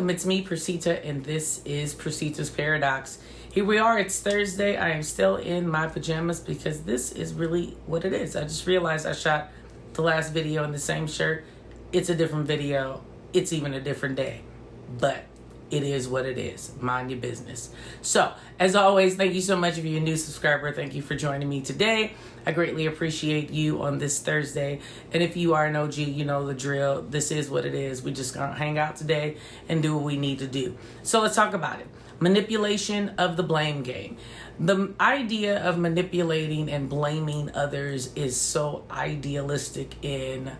welcome. It's me, Percita, and this is Percita's Paradox. Here we are. It's Thursday. I am still in my pajamas because this is really what it is. I just realized I shot the last video in the same shirt. It's a different video. It's even a different day. But it is what it is. Mind your business. So, as always, thank you so much if you're a new subscriber. Thank you for joining me today. I greatly appreciate you on this Thursday. And if you are an OG, you know the drill. This is what it is. We just gonna hang out today and do what we need to do. So let's talk about it. Manipulation of the blame game. The idea of manipulating and blaming others is so idealistic in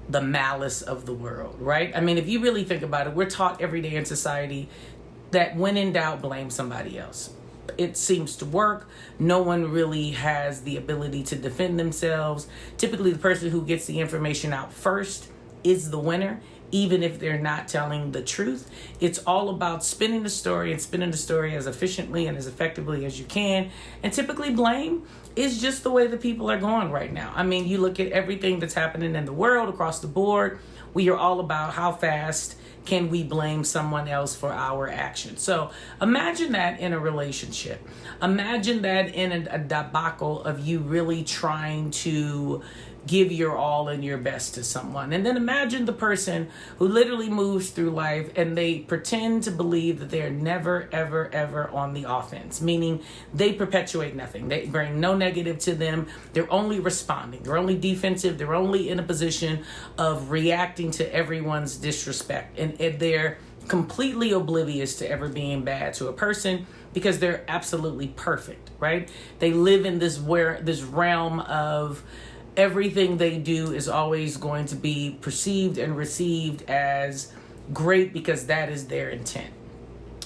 the malice of the world, right? I mean, if you really think about it, we're taught every day in society that when in doubt, blame somebody else. It seems to work. No one really has the ability to defend themselves. Typically, the person who gets the information out first is the winner, even if they're not telling the truth. It's all about spinning the story and spinning the story as efficiently and as effectively as you can. And typically blame is just the way the people are going right now. I mean, you look at everything that's happening in the world across the board. We are all about how fast can we blame someone else for our actions. So imagine that in a relationship. Imagine that in a debacle of you really trying to give your all and your best to someone. And then imagine the person who literally moves through life and they pretend to believe that they're never, ever, ever on the offense, meaning they perpetuate nothing. They bring no negative to them. They're only responding. They're only defensive. They're only in a position of reacting to everyone's disrespect. And they're completely oblivious to ever being bad to a person because they're absolutely perfect, right? They live in this realm of everything they do is always going to be perceived and received as great because that is their intent.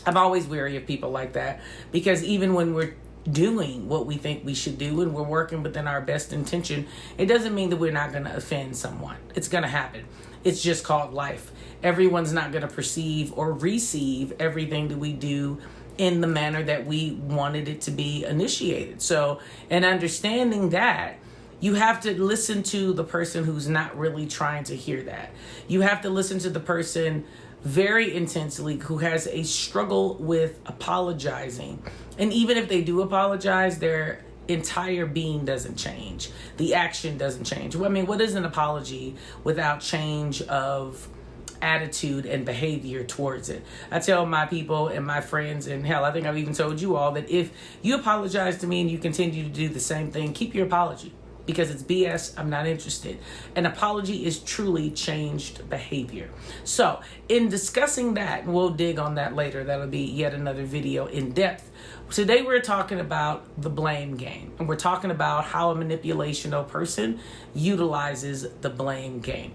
I'm always wary of people like that because even when we're doing what we think we should do and we're working within our best intention, it doesn't mean that we're not going to offend someone. It's going to happen. It's just called life. Everyone's not going to perceive or receive everything that we do in the manner that we wanted it to be initiated. So, and understanding that, you have to listen to the person who's not really trying to hear that. You have to listen to the person very intensely who has a struggle with apologizing. And even if they do apologize, their entire being doesn't change. The action doesn't change. I mean, what is an apology without change of attitude and behavior towards it? I tell my people and my friends, and hell, I think I've even told you all, that if you apologize to me and you continue to do the same thing, keep your apology. Because it's BS, I'm not interested. An apology is truly changed behavior. So in discussing that, and we'll dig on that later, that'll be yet another video in depth. Today we're talking about the blame game. And we're talking about how a manipulational person utilizes the blame game.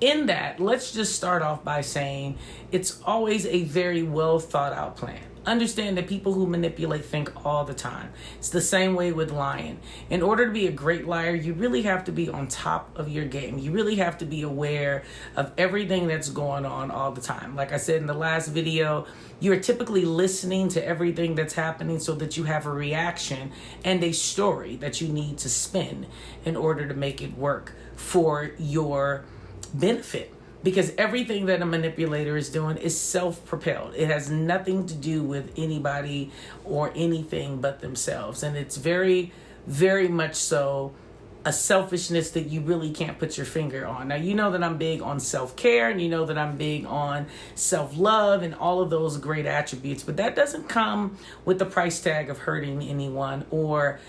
In that, let's just start off by saying it's always a very well thought out plan. Understand that people who manipulate think all the time. It's the same way with lying. In order to be a great liar, you really have to be on top of your game. You really have to be aware of everything that's going on all the time. Like I said in the last video, you're typically listening to everything that's happening so that you have a reaction and a story that you need to spin in order to make it work for your benefit. Because everything that a manipulator is doing is self-propelled. It has nothing to do with anybody or anything but themselves. And it's very, very much so a selfishness that you really can't put your finger on. Now, you know that I'm big on self-care and you know that I'm big on self-love and all of those great attributes. But that doesn't come with the price tag of hurting anyone or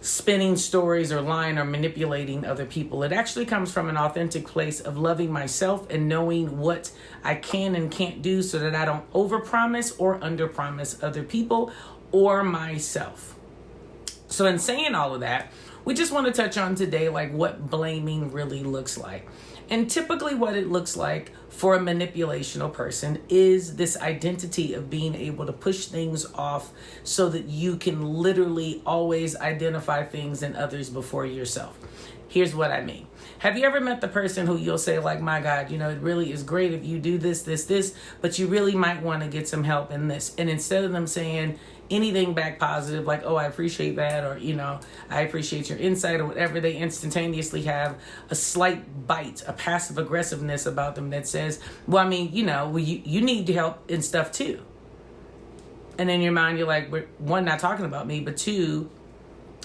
spinning stories or lying or manipulating other people. It actually comes from an authentic place of loving myself and knowing what I can and can't do so that I don't overpromise or underpromise other people or myself. So in saying all of that, we just want to touch on today like what blaming really looks like. And typically what it looks like for a manipulational person is this identity of being able to push things off so that you can literally always identify things in others before yourself. Here's what I mean. Have you ever met the person who you'll say, like, my God, you know, it really is great if you do this, but you really might want to get some help in this. And instead of them saying anything back positive, like, oh, I appreciate that, or, you know, I appreciate your insight, or whatever, they instantaneously have a slight bite, a passive aggressiveness about them that says, well, I mean, you know, well, you need help and stuff too. And in your mind, you're like, one, not talking about me, but two,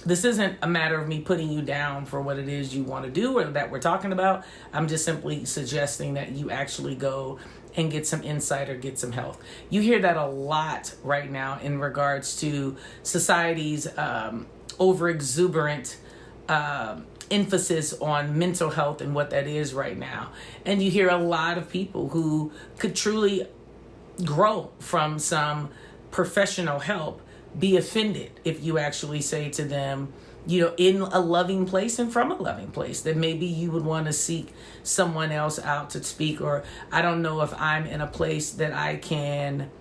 this isn't a matter of me putting you down for what it is you want to do or that we're talking about. I'm just simply suggesting that you actually go and get some insight or get some help. You hear that a lot right now in regards to society's over-exuberant emphasis on mental health and what that is right now. And you hear a lot of people who could truly grow from some professional help be offended if you actually say to them, you know, in a loving place and from a loving place, that maybe you would want to seek someone else out to speak, or I don't know if I'm in a place that I can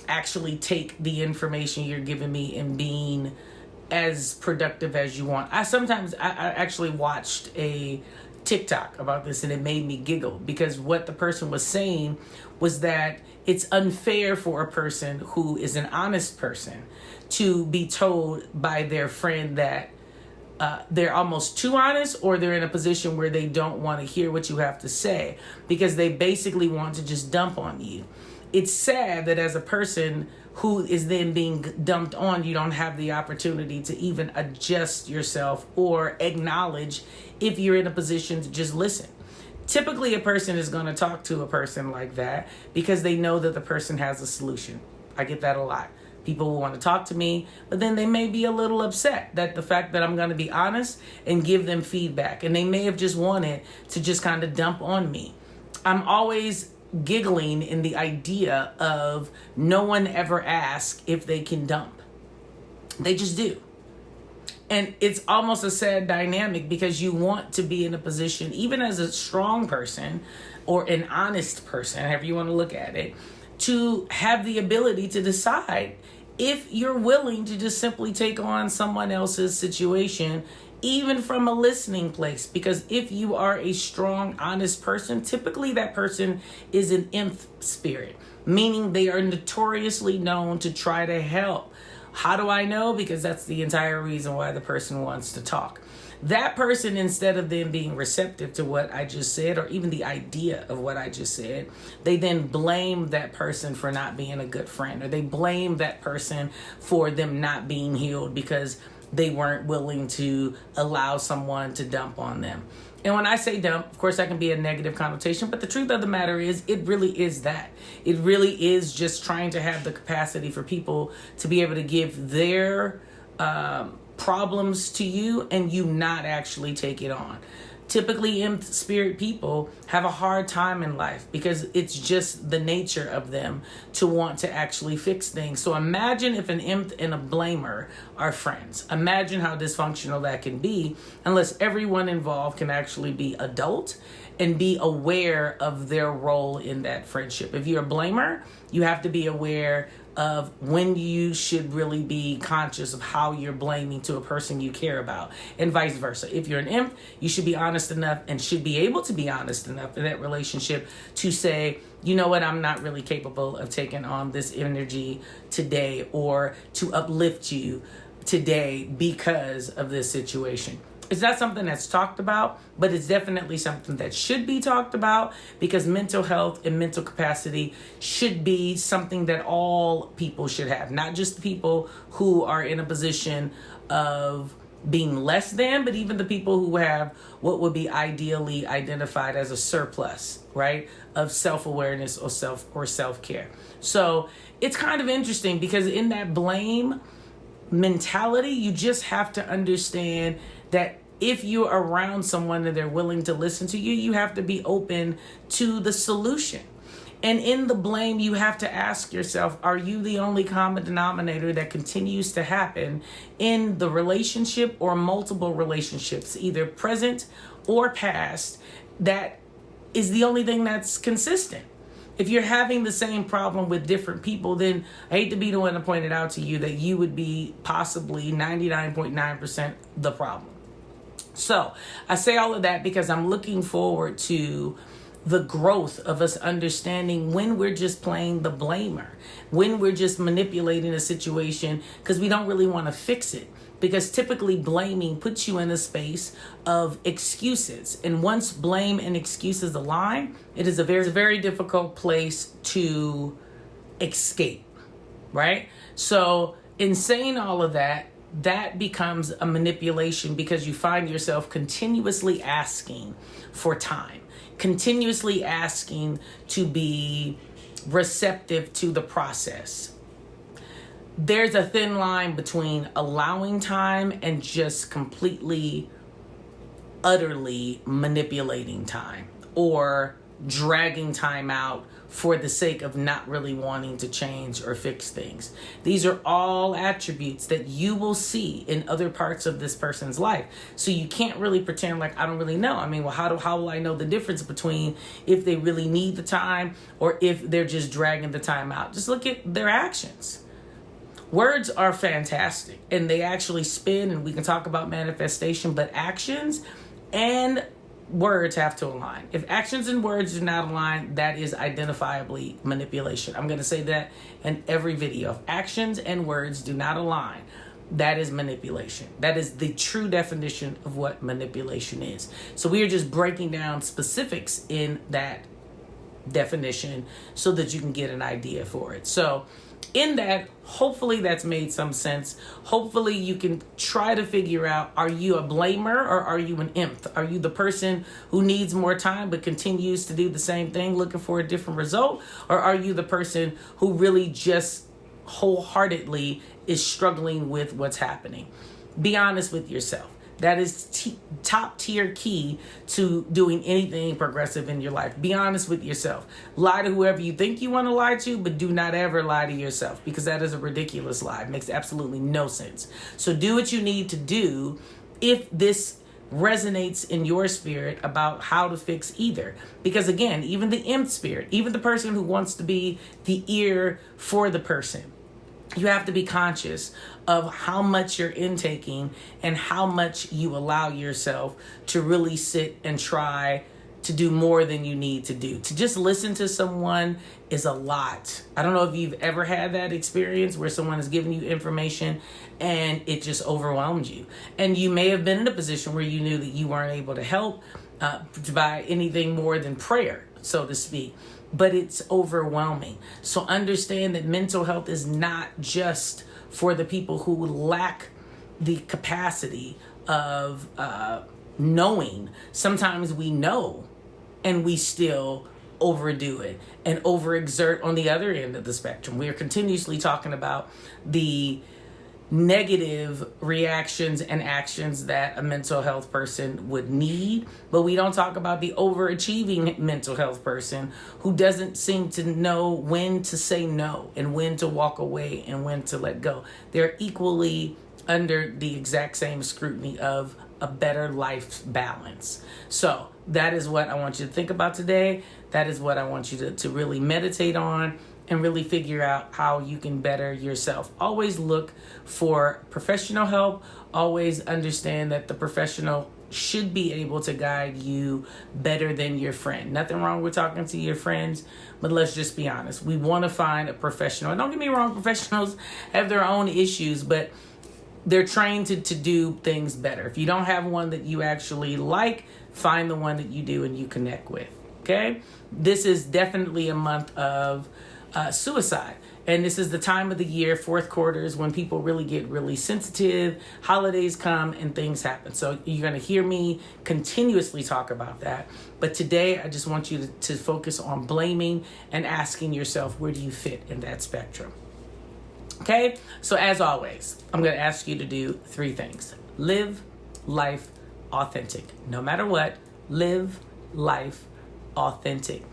actually take the information you're giving me and being as productive as you want. I actually watched a TikTok about this and it made me giggle, because what the person was saying was that it's unfair for a person who is an honest person to be told by their friend that they're almost too honest, or they're in a position where they don't want to hear what you have to say because they basically want to just dump on you. It's sad that as a person who is then being dumped on, you don't have the opportunity to even adjust yourself or acknowledge if you're in a position to just listen. Typically, a person is going to talk to a person like that because they know that the person has a solution. I get that a lot. People will want to talk to me, but then they may be a little upset that the fact that I'm going to be honest and give them feedback. And they may have just wanted to just kind of dump on me. I'm always giggling in the idea of no one ever asks if they can dump. They just do. And it's almost a sad dynamic because you want to be in a position, even as a strong person or an honest person, however you want to look at it, to have the ability to decide if you're willing to just simply take on someone else's situation, even from a listening place. Because if you are a strong, honest person, typically that person is an imp spirit, meaning they are notoriously known to try to help. How do I know? Because that's the entire reason why the person wants to talk. That person, instead of them being receptive to what I just said, or even the idea of what I just said, they then blame that person for not being a good friend, or they blame that person for them not being healed because they weren't willing to allow someone to dump on them. And when I say dump, of course, that can be a negative connotation, but the truth of the matter is, it really is that. It really is just trying to have the capacity for people to be able to give their problems to you and you not actually take it on. Typically, imp spirit people have a hard time in life because it's just the nature of them to want to actually fix things. So imagine if an imp and a blamer are friends. Imagine how dysfunctional that can be unless everyone involved can actually be adult and be aware of their role in that friendship. If you're a blamer, you have to be aware of when you should really be conscious of how you're blaming to a person you care about, and vice versa. If you're an imp, you should be honest enough and should be able to be honest enough in that relationship to say, you know what, I'm not really capable of taking on this energy today, or to uplift you today because of this situation. It's not something that's talked about, but it's definitely something that should be talked about, because mental health and mental capacity should be something that all people should have, not just the people who are in a position of being less than, but even the people who have what would be ideally identified as a surplus, right, of self-awareness or self-care. So it's kind of interesting because in that blame mentality, you just have to understand that if you're around someone and they're willing to listen to you, you have to be open to the solution. And in the blame, you have to ask yourself, are you the only common denominator that continues to happen in the relationship or multiple relationships, either present or past, that is the only thing that's consistent? If you're having the same problem with different people, then I hate to be the one to point it out to you that you would be possibly 99.9% the problem. So I say all of that because I'm looking forward to the growth of us understanding when we're just playing the blamer, when we're just manipulating a situation because we don't really want to fix it. Because typically blaming puts you in a space of excuses. And once blame and excuses align, it is a very difficult place to escape, right? So in saying all of that, that becomes a manipulation because you find yourself continuously asking for time, continuously asking to be receptive to the process. There's a thin line between allowing time and just completely, utterly manipulating time or dragging time out for the sake of not really wanting to change or fix things. These are all attributes that you will see in other parts of this person's life. So you can't really pretend like I don't really know. I mean, well, how will I know the difference between if they really need the time or if they're just dragging the time out? Just look at their actions. Words are fantastic and they actually spin, and we can talk about manifestation, but actions and words have to align. If actions and words do not align, that is identifiably manipulation. I'm going to say that in every video. If actions and words do not align, that is manipulation. That is the true definition of what manipulation is. So we are just breaking down specifics in that definition so that you can get an idea for it. So in that, hopefully that's made some sense. Hopefully you can try to figure out, are you a blamer or are you an imp? Are you the person who needs more time but continues to do the same thing looking for a different result? Or are you the person who really just wholeheartedly is struggling with what's happening? Be honest with yourself. That is top tier key to doing anything progressive in your life. Be honest with yourself. Lie to whoever you think you want to lie to, but do not ever lie to yourself because that is a ridiculous lie. It makes absolutely no sense. So do what you need to do if this resonates in your spirit about how to fix either. Because again, even the imp spirit, even the person who wants to be the ear for the person, you have to be conscious of how much you're intaking and how much you allow yourself to really sit and try to do more than you need to do. To just listen to someone is a lot. I don't know if you've ever had that experience where someone is giving you information and it just overwhelmed you. And you may have been in a position where you knew that you weren't able to help by anything more than prayer, so to speak. But it's overwhelming. So understand that mental health is not just for the people who lack the capacity of knowing. Sometimes we know and we still overdo it and overexert on the other end of the spectrum. We are continuously talking about the negative reactions and actions that a mental health person would need, but we don't talk about the overachieving mental health person who doesn't seem to know when to say no and when to walk away and when to let go. They're equally under the exact same scrutiny of a better life balance. So that is what I want you to think about today. That is what I want you to really meditate on and really figure out how you can better yourself. Always look for professional help. Always understand that the professional should be able to guide you better than your friend. Nothing wrong with talking to your friends, but let's just be honest. We want to find a professional. And don't get me wrong, professionals have their own issues, but they're trained to do things better. If you don't have one that you actually like, find the one that you do and you connect with, okay? This is definitely a month of suicide. And this is the time of the year, fourth quarter, is when people really get really sensitive. Holidays come and things happen. So you're going to hear me continuously talk about that. But today, I just want you to focus on blaming and asking yourself, where do you fit in that spectrum? Okay? So as always, I'm going to ask you to do 3 things. Live life authentic. No matter what, live life authentic.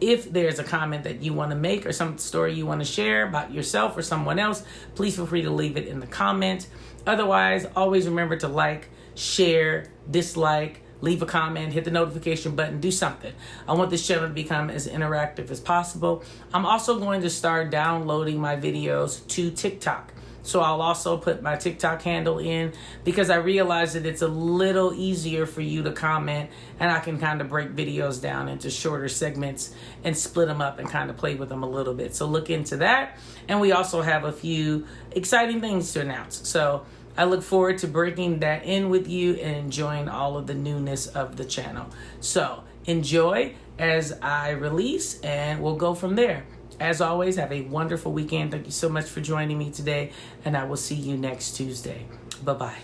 If there's a comment that you want to make or some story you want to share about yourself or someone else, please feel free to leave it in the comment. Otherwise, always remember to like, share, dislike, leave a comment, hit the notification button, do something. I want this channel to become as interactive as possible. I'm also going to start downloading my videos to TikTok. So I'll also put my TikTok handle in, because I realize that it's a little easier for you to comment, and I can kind of break videos down into shorter segments and split them up and kind of play with them a little bit. So look into that. And we also have a few exciting things to announce. So I look forward to breaking that in with you and enjoying all of the newness of the channel. So enjoy as I release, and we'll go from there. As always, have a wonderful weekend. Thank you so much for joining me today, and I will see you next Tuesday. Bye-bye.